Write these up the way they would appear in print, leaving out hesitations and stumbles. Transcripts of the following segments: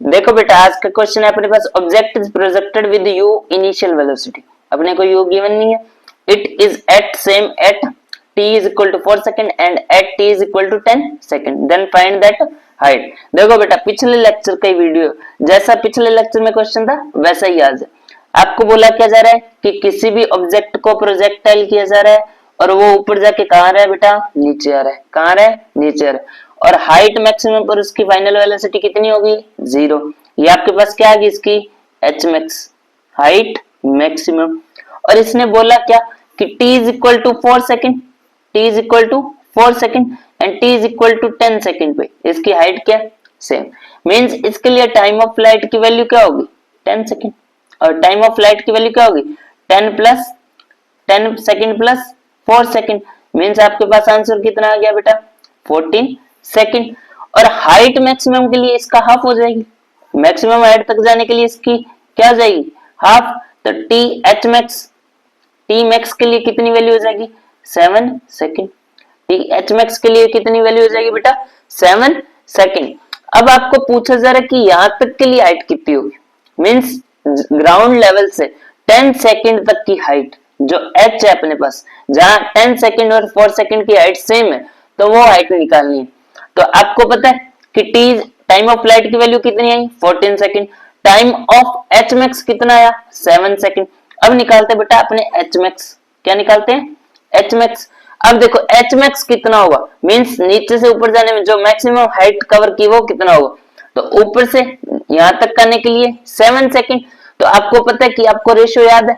देखो बेटा आज का क्वेश्चन है अपने पास, object is projected with u initial velocity, अपने को u गिवन नहीं है, it is at same at t is equal to 4 second and at t is equal to 10 second, then find that height. देखो बेटा पिछले लेक्चर का video, जैसा पिछले लेक्चर में क्वेश्चन था वैसा ही आज है। आपको बोला क्या जा रहा है कि किसी भी ऑब्जेक्ट को प्रोजेक्टाइल किया जा रहा है और वो ऊपर जाके कहां रहा है बेटा, नीचे आ रहा है, कहां रहा है, नीचे आ रहा है, और हाइट मैक्सिमम पर उसकी फाइनल वेलोसिटी कितनी होगी, 0। ये आपके पास क्या आ गई इसकी h max, हाइट मैक्सिमम। और इसने बोला क्या कि t is equal to 4 second, t is equal to 4 second and t is equal to 10 second पे इसकी हाइट क्या सेम, मींस इसके लिए टाइम ऑफ फ्लाइट की वैल्यू क्या होगी 10 सेकंड, और टाइम ऑफ फ्लाइट की वैल्यू क्या होगी 10 सेकंड प्लस 4 सेकंड, मींस आपके पास आंसर कितना आ गया बेटा 14 सेकंड। और हाइट मैक्सिमम के लिए इसका हाफ हो जाएगी, मैक्सिमम हाइट तक जाने के लिए इसकी क्या हो जाएगी हाफ, तो T H max, T max के लिए कितनी वैल्यू हो जाएगी 7 सेकंड, टी एच मैक्स के लिए कितनी वैल्यू हो जाएगी बेटा 7 सेकंड। अब आपको पूछा जा रहा है कि यहां तक के लिए हाइट कितनी होगी, मींस ग्राउंड लेवल से 10 सेकंड तक की हाइट जो h है अपने पास, जहां 10 सेकंड और 4 सेकंड की हाइट सेम है तो वो हाइट निकालनी है। तो आपको पता है कि t टाइम ऑफ फ्लाइट की वैल्यू कितनी आई 14 second, time of h max कितना आया 7 सेकंड। अब निकालते हैं बेटा अपने h max, क्या निकालते हैं h max। अब देखो h max कितना होगा, मींस नीचे से ऊपर जाने में जो मैक्सिमम हाइट कवर की वो कितना होगा, तो ऊपर से यहां तक करने के लिए 7 सेकंड। तो आपको पता है कि आपको रेशियो याद है,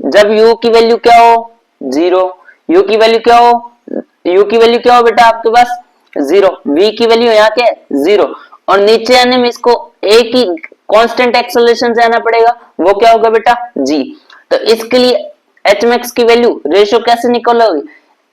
जब u की वैल्यू क्या हो 0, u की वैल्यू क्या हो, u की वैल्यू क्या हो बेटा आपके पास 0, v की वैल्यू यहाँ क्या है 0, और नीचे आने में इसको एक ही कांस्टेंट एक्सेलरेशन से आना पड़ेगा, वो क्या होगा बेटा g। तो इसके लिए h max की वैल्यू रेशियो कैसे निकालोगे,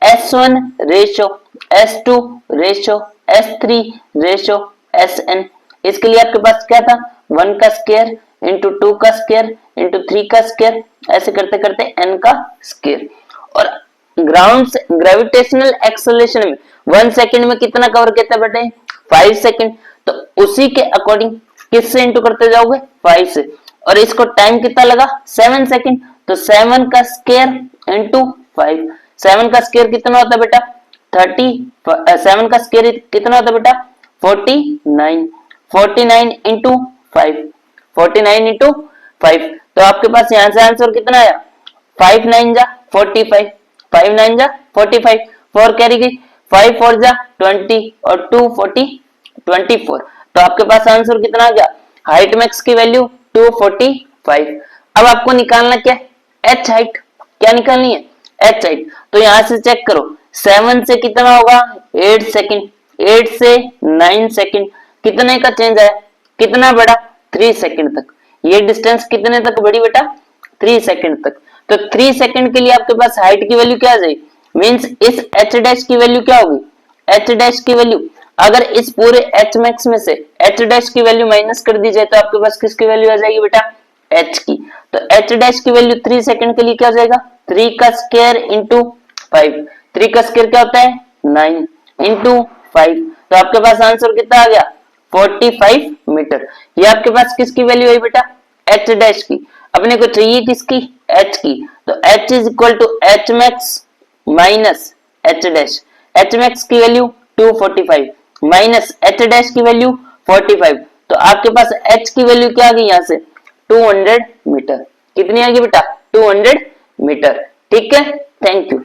s1 ratio s2 ratio s3 ratio sn। इसके लिए आपके पास क्या था 1 का स्क्वायर इंटू 2 का स्क्वायर इंटू 3 का स्क्वायर, ऐसे करते करते n का स्क्वायर। और ग्राउंड से ग्रेविटेशनल एक्सेलरेशन में 1 सेकंड में कितना कवर करता है बेटे 5 सेकंड, तो उसी के अकॉर्डिंग किससे इंटू करते जाओगे 5 से, और इसको टाइम कितना लगा 7 सेकंड, तो 7 का स्क्वायर इंटू 5, 7 का स्क्वायर कितना होता है बेटा 30, 7 का स्क्वायर कितना होता है बेटा 49, 49 इंटू 5, 49 इंटू 5, तो आपके पास यहां से आंसर कितना आया 5 9 जा 45, 5 9 जा 45, 4 कैरी गई, 5 4 जा 20 और 2 40 24, तो आपके पास आंसर कितना आ गया हाइट मैक्स की वैल्यू 245। अब आपको निकालना क्या है h हाइट, क्या निकालनी है h हाइट। तो यहां से चेक करो 7 से कितना होगा 8 सेकंड, 8 से 9 सेकंड, कितने का चेंज आया, कितना बढ़ा 3 सेकंड तक, ये डिस्टेंस कितने तक बढ़ी बेटा 3 सेकंड तक। तो 3 सेकंड के लिए आपके पास हाइट की वैल्यू क्या आ जाएगी, मींस इस h डैश की वैल्यू क्या होगी, h डैश की वैल्यू अगर इस पूरे h मैक्स में से h डैश की वैल्यू माइनस कर दी जाए तो आपके पास किसकी वैल्यू आ जाएगी बेटा h की। तो h डैश की वैल्यू 3 सेकंड के लिए क्या हो जाएगा 3 का स्क्वायर इंटू 5, 3 का स्क्वायर क्या होता है 9 इंटू 5, तो आपके पास आंसर कितना आ गया 45 मीटर। ये आपके पास किसकी वैल्यू है बेटा h डैश की, अपने को चाहिए किसकी h की, तो h is equal to h max minus h dash, h max की वैल्यू 245 माइनस h डैश की वैल्यू 45, तो आपके पास h की वैल्यू क्या आ गई यहां से 200 मीटर, कितनी आ गई बेटा 200 मीटर। ठीक है, थैंक यू।